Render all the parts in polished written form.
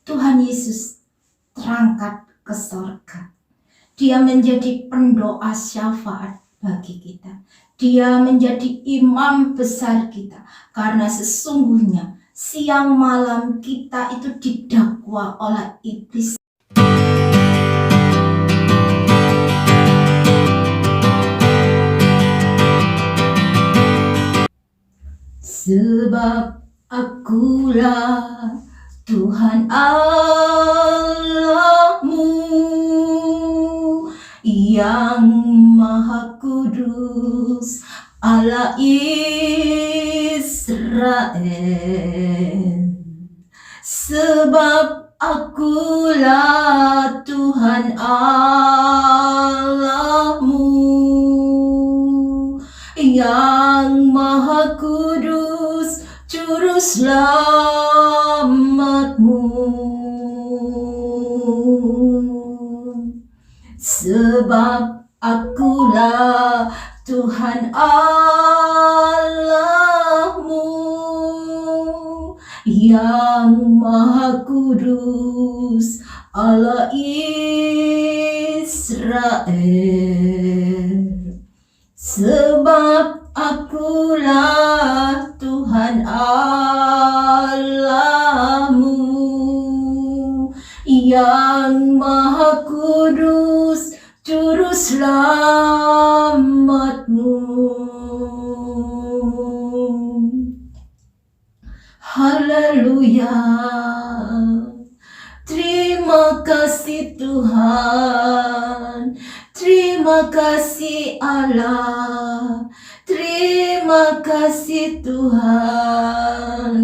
Tuhan Yesus terangkat ke sorga. Dia menjadi pendoa syafaat bagi kita. Dia menjadi imam besar kita. Karena sesungguhnya siang malam kita itu didakwa oleh iblis. Sebab akulah Tuhan Allahmu yang Maha Kudus, Allah Israel. Sebab akulah Tuhan Allahmu yang Maha Kudus, Juru Selamatmu. Sebab akulah Tuhan Allahmu yang Maha Kudus, Allah Israel. Sebab akulah Tuhan Allahmu yang Maha Kudus, Juru Selamatmu. Haleluya. Terima kasih Tuhan. Terima kasih Allah. Terima kasih Tuhan.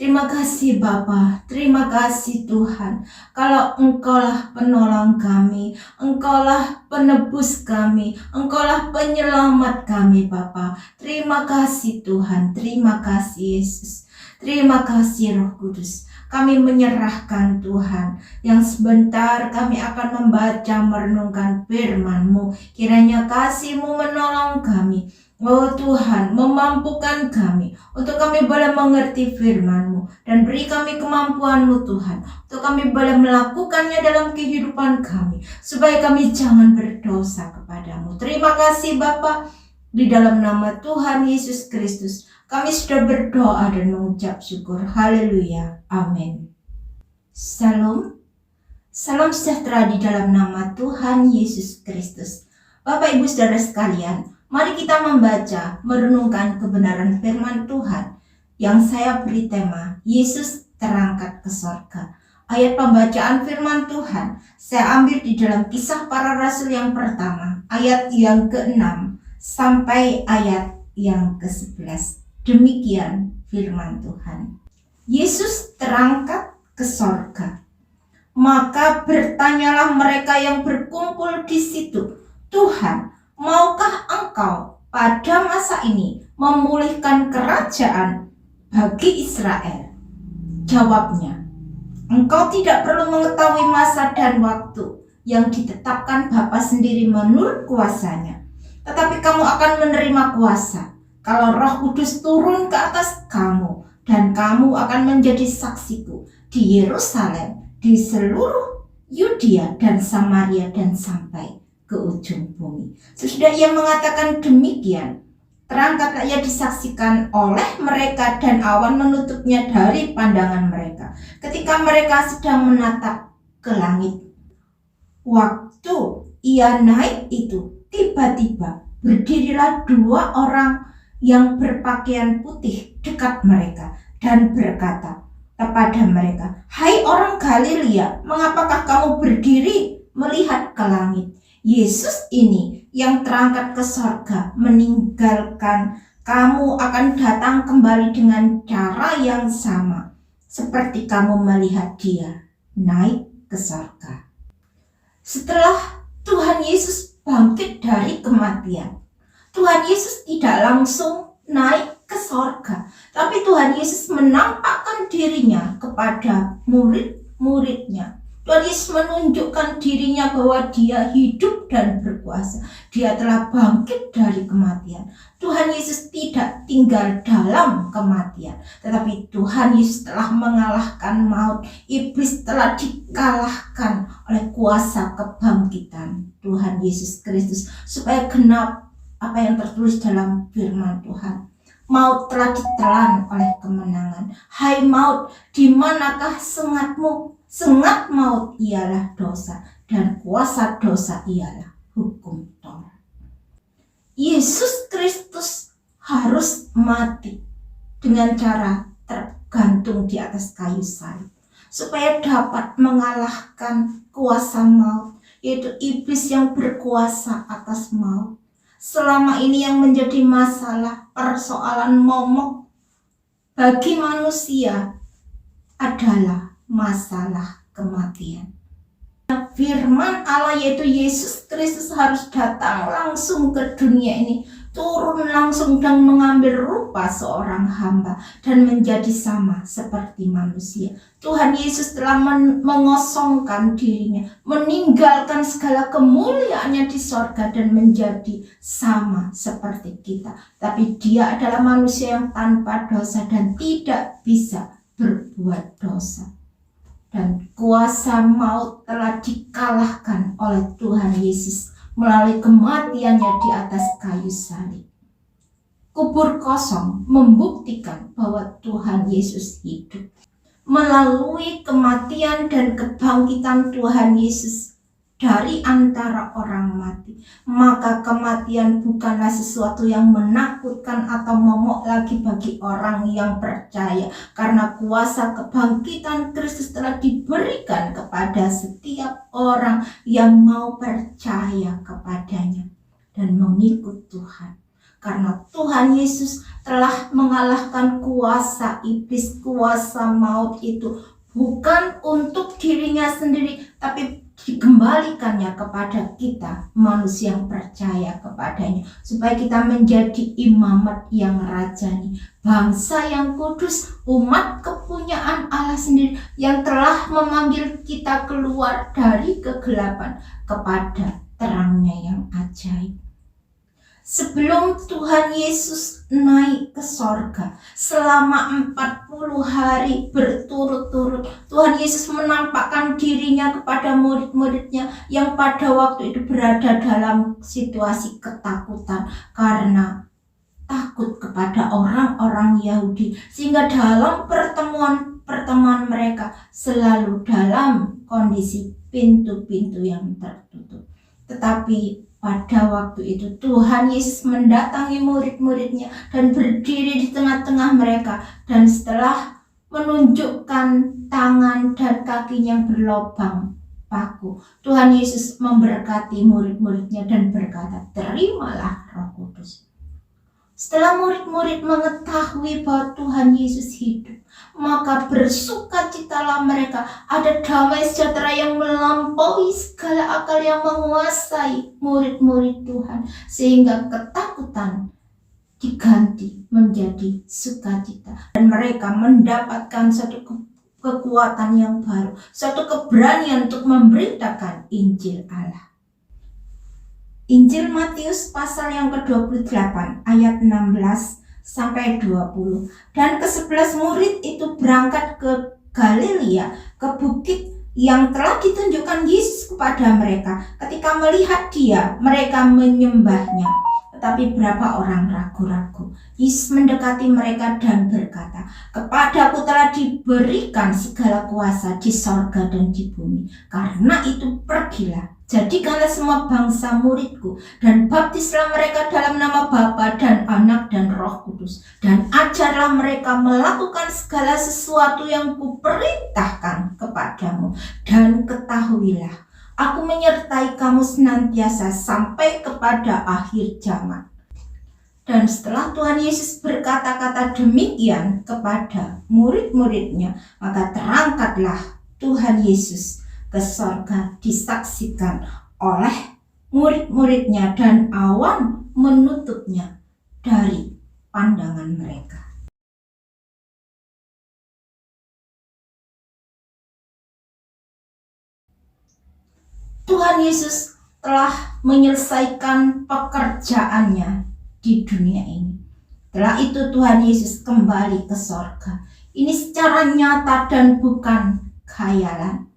Terima kasih Bapa, terima kasih Tuhan. Kalau Engkaulah penolong kami, Engkaulah penebus kami, Engkaulah penyelamat kami Bapa. Terima kasih Tuhan, terima kasih Yesus. Terima kasih Roh Kudus. Kami menyerahkan Tuhan, yang sebentar kami akan membaca merenungkan firman-Mu. Kiranya kasih-Mu menolong kami. Oh Tuhan, memampukan kami untuk kami boleh mengerti firman-Mu, dan beri kami kemampuan-Mu Tuhan, untuk kami boleh melakukannya dalam kehidupan kami, supaya kami jangan berdosa kepadamu. Terima kasih Bapa, di dalam nama Tuhan Yesus Kristus kami sudah berdoa dan mengucap syukur. Haleluya, amin. Salam, salam sejahtera di dalam nama Tuhan Yesus Kristus. Bapak Ibu Saudara sekalian, mari kita membaca, merenungkan kebenaran firman Tuhan yang saya beri tema, Yesus terangkat ke sorga. Ayat pembacaan firman Tuhan saya ambil di dalam Kisah Para Rasul yang pertama, ayat yang ke-6 sampai ayat yang ke-11. Demikian firman Tuhan. Yesus terangkat ke sorga. Maka bertanyalah mereka yang berkumpul di situ, Tuhan, maukah Engkau pada masa ini memulihkan kerajaan bagi Israel? Jawabnya, Engkau tidak perlu mengetahui masa dan waktu yang ditetapkan Bapa sendiri menurut kuasanya. Tetapi kamu akan menerima kuasa kalau Roh Kudus turun ke atas kamu, dan kamu akan menjadi saksiku di Yerusalem, di seluruh Yudea dan Samaria, dan sampai ke ujung bumi. Sesudah ia mengatakan demikian, terangkatlah ia disaksikan oleh mereka, dan awan menutupnya dari pandangan mereka ketika mereka sedang menatap ke langit. Waktu ia naik itu, tiba-tiba berdirilah dua orang yang berpakaian putih dekat mereka dan berkata kepada mereka, "Hai orang Galilea, mengapakah kamu berdiri melihat ke langit? Yesus ini yang terangkat ke sorga meninggalkan kamu akan datang kembali dengan cara yang sama seperti kamu melihat dia naik ke sorga." Setelah Tuhan Yesus bangkit dari kematian, Tuhan Yesus tidak langsung naik ke sorga, tapi Tuhan Yesus menampakkan dirinya kepada murid-muridnya Tuhan Yesus menunjukkan dirinya bahwa dia hidup dan berkuasa. Dia telah bangkit dari kematian. Tuhan Yesus tidak tinggal dalam kematian, tetapi Tuhan Yesus telah mengalahkan maut. Iblis telah dikalahkan oleh kuasa kebangkitan Tuhan Yesus Kristus, supaya genap apa yang tertulis dalam firman Tuhan. Maut telah ditelan oleh kemenangan. Hai maut, di manakah sengatmu? Sengat maut ialah dosa, dan kuasa dosa ialah hukum Taurat. Yesus Kristus harus mati dengan cara tergantung di atas kayu salib, supaya dapat mengalahkan kuasa maut, yaitu iblis yang berkuasa atas maut. Selama ini yang menjadi masalah, persoalan momok bagi manusia adalah masalah kematian. Firman Allah yaitu Yesus Kristus harus datang langsung ke dunia ini, turun langsung dan mengambil rupa seorang hamba dan menjadi sama seperti manusia. Tuhan Yesus telah mengosongkan dirinya, meninggalkan segala kemuliaannya di sorga dan menjadi sama seperti kita. Tapi dia adalah manusia yang tanpa dosa dan tidak bisa berbuat dosa. Dan kuasa maut telah dikalahkan oleh Tuhan Yesus melalui kematiannya di atas kayu salib. Kubur kosong membuktikan bahwa Tuhan Yesus hidup. Melalui kematian dan kebangkitan Tuhan Yesus dari antara orang mati, maka kematian bukanlah sesuatu yang menakutkan atau momok lagi bagi orang yang percaya, karena kuasa kebangkitan Kristus telah diberikan kepada setiap orang yang mau percaya kepadanya dan mengikut Tuhan. Karena Tuhan Yesus telah mengalahkan kuasa iblis, kuasa maut itu bukan untuk dirinya sendiri, tapi dikembalikannya kepada kita, manusia yang percaya kepadanya, supaya kita menjadi imamat yang rajani, bangsa yang kudus, umat kepunyaan Allah sendiri yang telah memanggil kita keluar dari kegelapan kepada terangnya yang ajaib. Sebelum Tuhan Yesus naik ke sorga, selama 40 hari berturut-turut, Tuhan Yesus menampakkan dirinya kepada murid-muridnya yang pada waktu itu berada dalam situasi ketakutan karena takut kepada orang-orang Yahudi, sehingga dalam pertemuan mereka selalu dalam kondisi pintu-pintu yang tertutup. Tetapi pada waktu itu Tuhan Yesus mendatangi murid-muridnya dan berdiri di tengah-tengah mereka, dan setelah menunjukkan tangan dan kakinya yang berlobang paku, Tuhan Yesus memberkati murid-muridnya dan berkata, "Terimalah Roh Kudus." Setelah murid-murid mengetahui bahwa Tuhan Yesus hidup, maka bersukacitalah mereka. Ada damai sejahtera yang melampaui segala akal yang menguasai murid-murid Tuhan, sehingga ketakutan diganti menjadi sukacita, dan mereka mendapatkan satu kekuatan yang baru, satu keberanian untuk memberitakan Injil Allah. Injil Matius pasal yang ke-28 ayat 16 sampai 20. Dan ke-11 murid itu berangkat ke Galilea, ke bukit yang telah ditunjukkan Yesus kepada mereka. Ketika melihat dia, mereka menyembahnya. Tetapi beberapa orang ragu-ragu. Yesus mendekati mereka dan berkata, "Kepadaku telah diberikan segala kuasa di sorga dan di bumi. Karena itu pergilah, jadikanlah semua bangsa muridku, dan baptislah mereka dalam nama Bapa dan Anak dan Roh Kudus, dan ajarlah mereka melakukan segala sesuatu yang kuperintahkan kepadamu, dan ketahuilah, aku menyertai kamu senantiasa sampai kepada akhir zaman." Dan setelah Tuhan Yesus berkata-kata demikian kepada murid-muridnya, maka terangkatlah Tuhan Yesus ke sorga, disaksikan oleh murid-muridnya, dan awan menutupnya dari pandangan mereka. Tuhan Yesus telah menyelesaikan pekerjaannya di dunia ini. Setelah itu Tuhan Yesus kembali ke sorga. Ini secara nyata dan bukan khayalan.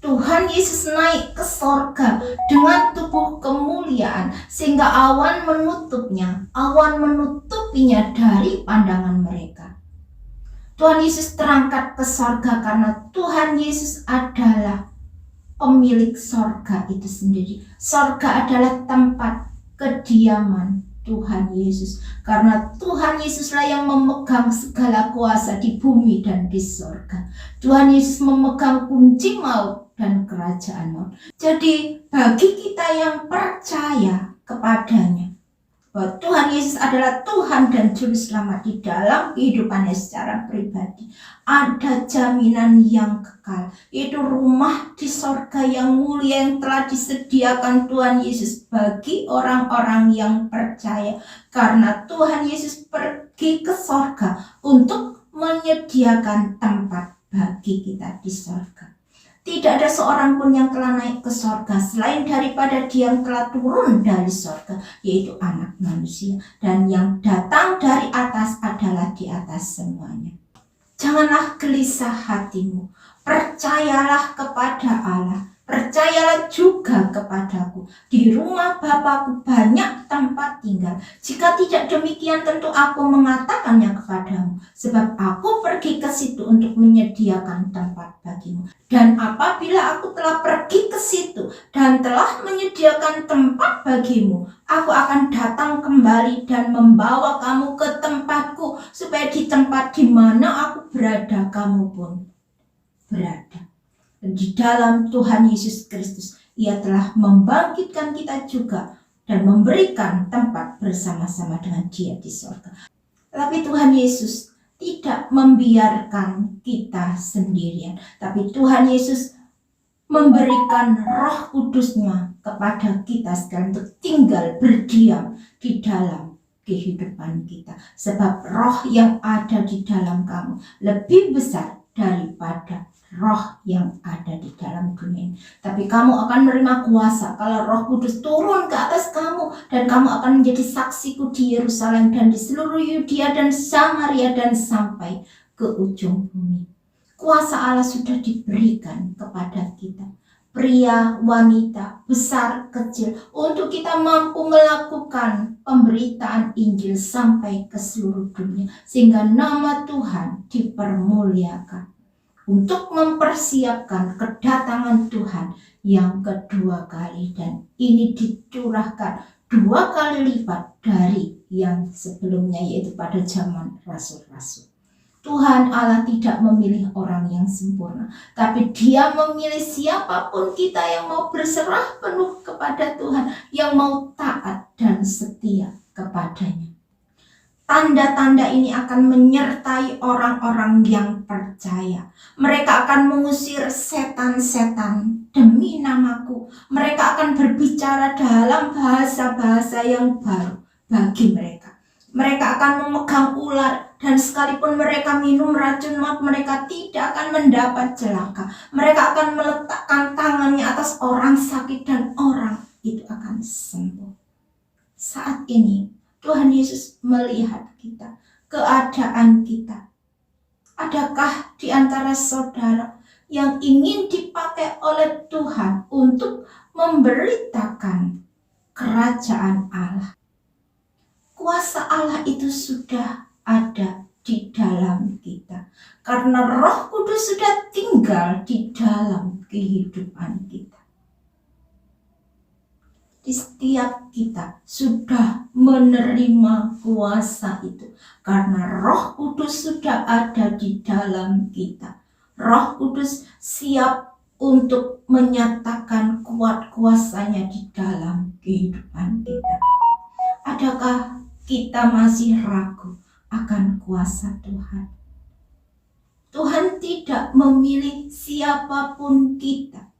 Tuhan Yesus naik ke sorga dengan tubuh kemuliaan sehingga awan menutupinya dari pandangan mereka. Tuhan Yesus terangkat ke sorga karena Tuhan Yesus adalah pemilik sorga itu sendiri. Sorga adalah tempat kediaman Tuhan Yesus. Karena Tuhan Yesuslah yang memegang segala kuasa di bumi dan di sorga. Tuhan Yesus memegang kunci maut dan kerajaan maut. Jadi bagi kita yang percaya kepadanya, bahwa Tuhan Yesus adalah Tuhan dan Juru Selamat di dalam kehidupannya secara pribadi, ada jaminan yang kekal, yaitu rumah di sorga yang mulia yang telah disediakan Tuhan Yesus bagi orang-orang yang percaya. Karena Tuhan Yesus pergi ke sorga untuk menyediakan tempat bagi kita di sorga. Tidak ada seorang pun yang telah naik ke sorga selain daripada Dia yang telah turun dari sorga, yaitu Anak Manusia. Dan yang datang dari atas adalah di atas semuanya. Janganlah gelisah hatimu, percayalah kepada Allah, percayalah juga kepadaku. Di rumah Bapa-Ku banyak tempat tinggal. Jika tidak demikian tentu aku mengatakannya kepadamu, sebab aku pergi ke situ untuk menyediakan tempat bagimu. Dan apabila aku telah pergi ke situ dan telah menyediakan tempat bagimu, aku akan datang kembali dan membawa kamu ke tempatku, supaya di tempat di mana aku berada, kamu pun berada. Dan di dalam Tuhan Yesus Kristus, Ia telah membangkitkan kita juga dan memberikan tempat bersama-sama dengan Dia di sorga. Tapi Tuhan Yesus tidak membiarkan kita sendirian, tapi Tuhan Yesus memberikan Roh Kudus-Nya kepada kita sekalian untuk tinggal berdiam di dalam kehidupan kita. Sebab roh yang ada di dalam kamu lebih besar daripada roh yang ada di dalam dunia ini. Tapi kamu akan menerima kuasa kalau Roh Kudus turun ke atas kamu, dan kamu akan menjadi saksiku di Yerusalem dan di seluruh Yudea dan Samaria dan sampai ke ujung bumi. Kuasa Allah sudah diberikan kepada kita, pria, wanita, besar, kecil, untuk kita mampu melakukan pemberitaan Injil sampai ke seluruh dunia, sehingga nama Tuhan dipermuliakan, untuk mempersiapkan kedatangan Tuhan yang kedua kali. Dan ini dicurahkan 2 kali lipat dari yang sebelumnya, yaitu pada zaman rasul-rasul. Tuhan Allah tidak memilih orang yang sempurna, tapi Dia memilih siapapun kita yang mau berserah penuh kepada Tuhan, yang mau taat dan setia kepadanya. Tanda-tanda ini akan menyertai orang-orang yang percaya. Mereka akan mengusir setan-setan demi namaku. Mereka akan berbicara dalam bahasa-bahasa yang baru bagi mereka. Mereka akan memegang ular, dan sekalipun mereka minum racun maut, mereka tidak akan mendapat celaka. Mereka akan meletakkan tangannya atas orang sakit dan orang itu akan sembuh. Saat ini Tuhan Yesus melihat kita, keadaan kita. Adakah di antara saudara yang ingin dipakai oleh Tuhan untuk memberitakan kerajaan Allah? Kuasa Allah itu sudah ada di dalam kita, karena Roh Kudus sudah tinggal di dalam kehidupan kita. Di setiap kita sudah menerima kuasa itu, karena Roh Kudus sudah ada di dalam kita. Roh Kudus siap untuk menyatakan kuat kuasanya di dalam kehidupan kita. Adakah kita masih ragu akan kuasa Tuhan? Tuhan tidak memilih siapapun kita.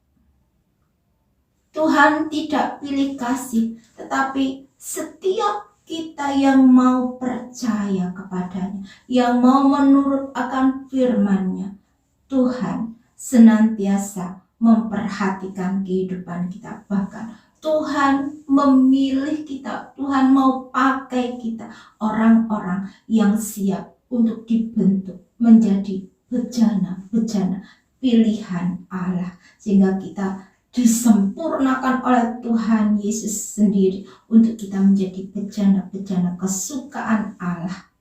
Tuhan tidak pilih kasih, tetapi setiap kita yang mau percaya kepadanya, yang mau menurut akan firman-Nya, Tuhan senantiasa memperhatikan kehidupan kita. Bahkan Tuhan memilih kita, Tuhan mau pakai kita, orang-orang yang siap untuk dibentuk menjadi bejana-bejana pilihan Allah, sehingga kita disempurnakan oleh Tuhan Yesus sendiri untuk kita menjadi bejana-bejana kesukaan Allah.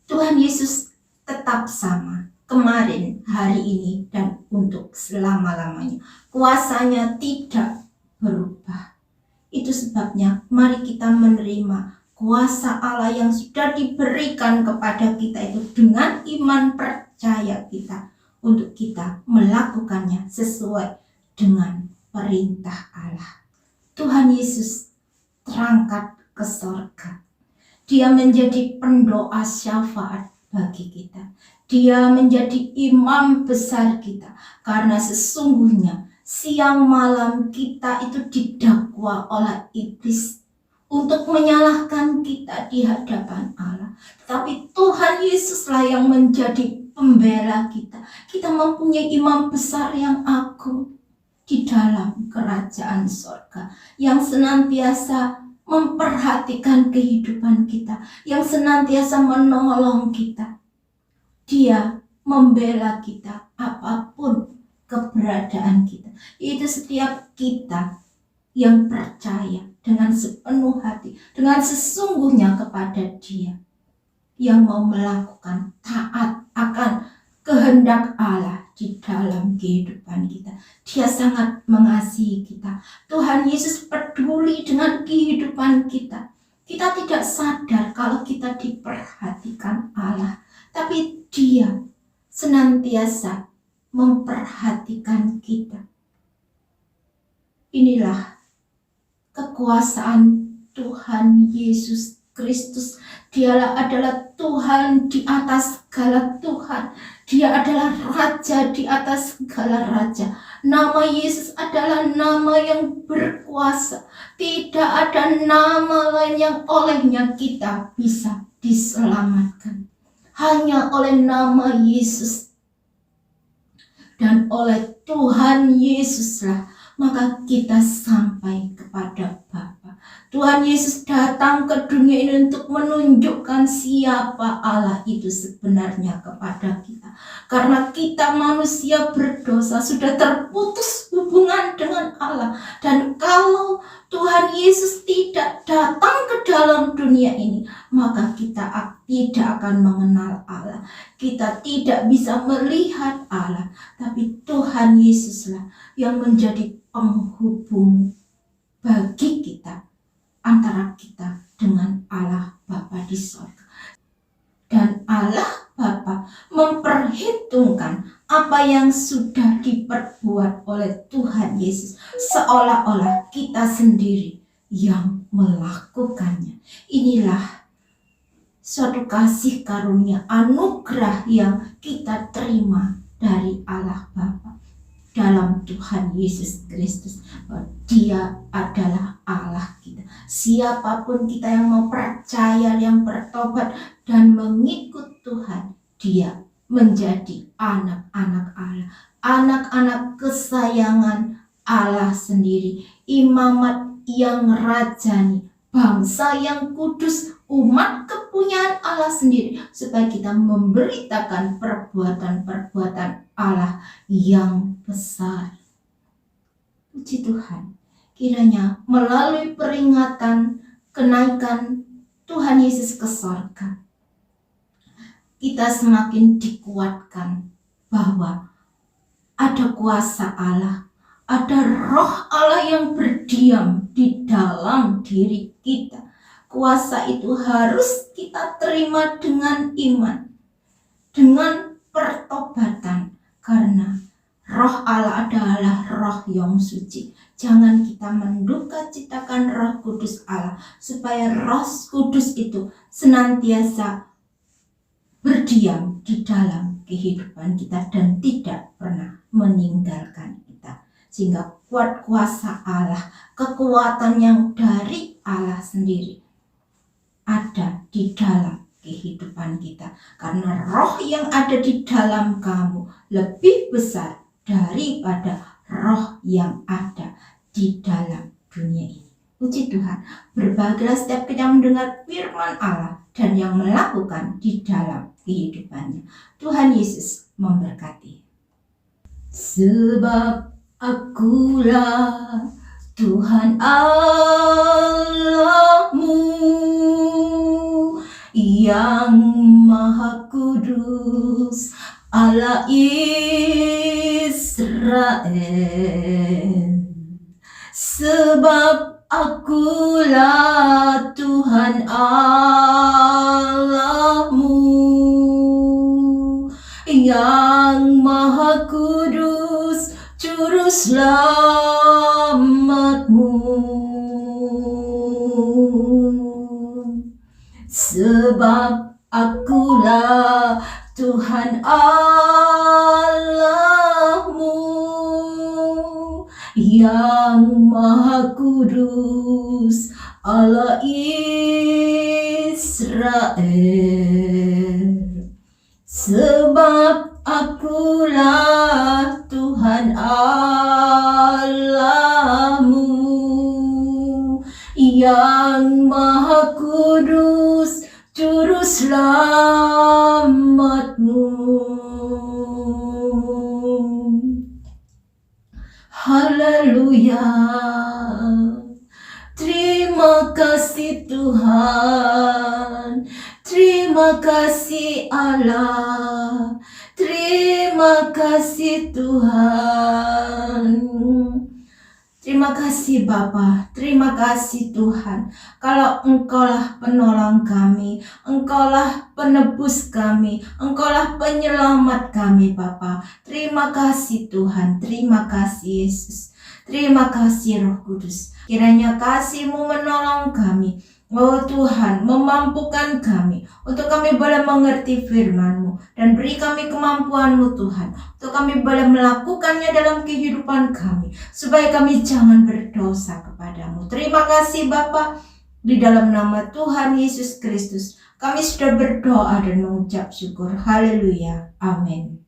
Tuhan Yesus tetap sama kemarin, hari ini, dan untuk selama-lamanya. Kuasanya tidak berubah. Itu sebabnya mari kita menerima kuasa Allah yang sudah diberikan kepada kita itu dengan iman percaya kita, untuk kita melakukannya sesuai dengan perintah Allah. Tuhan Yesus terangkat ke surga. Dia menjadi pendoa syafaat bagi kita. Dia menjadi imam besar kita, karena sesungguhnya siang malam kita itu didakwa oleh iblis untuk menyalahkan kita di hadapan Allah. Tetapi Tuhan Yesuslah yang menjadi pembela kita. Kita mempunyai imam besar yang agung di dalam kerajaan surga, yang senantiasa memperhatikan kehidupan kita, yang senantiasa menolong kita. Dia membela kita apapun keberadaan kita. Itu setiap kita yang percaya dengan sepenuh hati, dengan sesungguhnya kepada Dia, yang mau melakukan taat akan kehendak Allah di dalam kehidupan kita. Dia sangat mengasihi kita. Tuhan Yesus peduli dengan kehidupan kita. Kita tidak sadar kalau kita diperhatikan Allah, tapi Dia senantiasa memperhatikan kita. Inilah kekuasaan Tuhan Yesus Kristus. Dialah adalah Tuhan di atas segala Tuhan. Dia adalah Raja di atas segala Raja. Nama Yesus adalah nama yang berkuasa. Tidak ada nama lain yang olehnya kita bisa diselamatkan. Hanya oleh nama Yesus dan oleh Tuhan Yesuslah maka kita sampai kepada Bapa. Tuhan Yesus datang ke dunia ini untuk menunjukkan siapa Allah itu sebenarnya kepada kita. Karena kita manusia berdosa sudah terputus hubungan dengan Allah. Dan kalau Tuhan Yesus tidak datang ke dalam dunia ini, maka kita tidak akan mengenal Allah. Kita tidak bisa melihat Allah. Tapi Tuhan Yesuslah yang menjadi penghubung bagi kita, antara kita dengan Allah Bapa di surga. Dan Allah Bapa memperhitungkan apa yang sudah diperbuat oleh Tuhan Yesus, seolah-olah kita sendiri yang melakukannya. Inilah suatu kasih karunia, anugerah yang kita terima dari Allah Bapa dalam Tuhan Yesus Kristus. Dia adalah Allah kita. Siapapun kita yang mau percaya, yang bertobat dan mengikut Tuhan, dia menjadi anak-anak Allah, anak-anak kesayangan Allah sendiri, imamat yang rajani, bangsa yang kudus, umat kepunyaan Allah sendiri, supaya kita memberitakan perbuatan-perbuatan Allah yang besar. Puji Tuhan, kiranya melalui peringatan kenaikan Tuhan Yesus ke surga, kita semakin dikuatkan bahwa ada kuasa Allah, ada roh Allah yang berdiam di dalam diri kita. Kuasa itu harus kita terima dengan iman, dengan pertobatan, karena roh Allah adalah roh yang suci. Jangan kita menduka citakan Roh Kudus Allah, supaya Roh Kudus itu senantiasa berdiam di dalam kehidupan kita dan tidak pernah meninggalkan kita. Sehingga kuat kuasa Allah, kekuatan yang dari Allah sendiri ada di dalam kehidupan kita. Karena roh yang ada di dalam kamu lebih besar daripada roh yang ada di dalam dunia ini. Puji Tuhan, berbahagialah setiap kita mendengar firman Allah dan yang melakukan di dalam kehidupannya. Tuhan Yesus memberkati. Sebab akulah Tuhan Allahmu yang Maha Kudus, Allah Israel. Sebab akulah Tuhan Allahmu yang Maha Kudus, Juru Selamatmu. Sebab akulah Tuhan Allahmu yang Maha Kudus, Allah Israel. Sebab akulah Tuhan Allahmu yang Maha Kudus, Juru Selamatmu. Haleluya. Terima kasih Tuhan, terima kasih Allah, terima kasih Tuhan. Terima kasih Bapa, terima kasih Tuhan. Kalau Engkaulah penolong kami, Engkaulah penebus kami, Engkaulah penyelamat kami Bapa. Terima kasih Tuhan, terima kasih Yesus. Terima kasih Roh Kudus. Kiranya kasih-Mu menolong kami. Oh Tuhan, memampukan kami untuk kami boleh mengerti firman-Mu dan beri kami kemampuan-Mu Tuhan, untuk kami boleh melakukannya dalam kehidupan kami, supaya kami jangan berdosa kepadamu. Terima kasih Bapa, di dalam nama Tuhan Yesus Kristus kami sudah berdoa dan mengucap syukur. Haleluya, amin.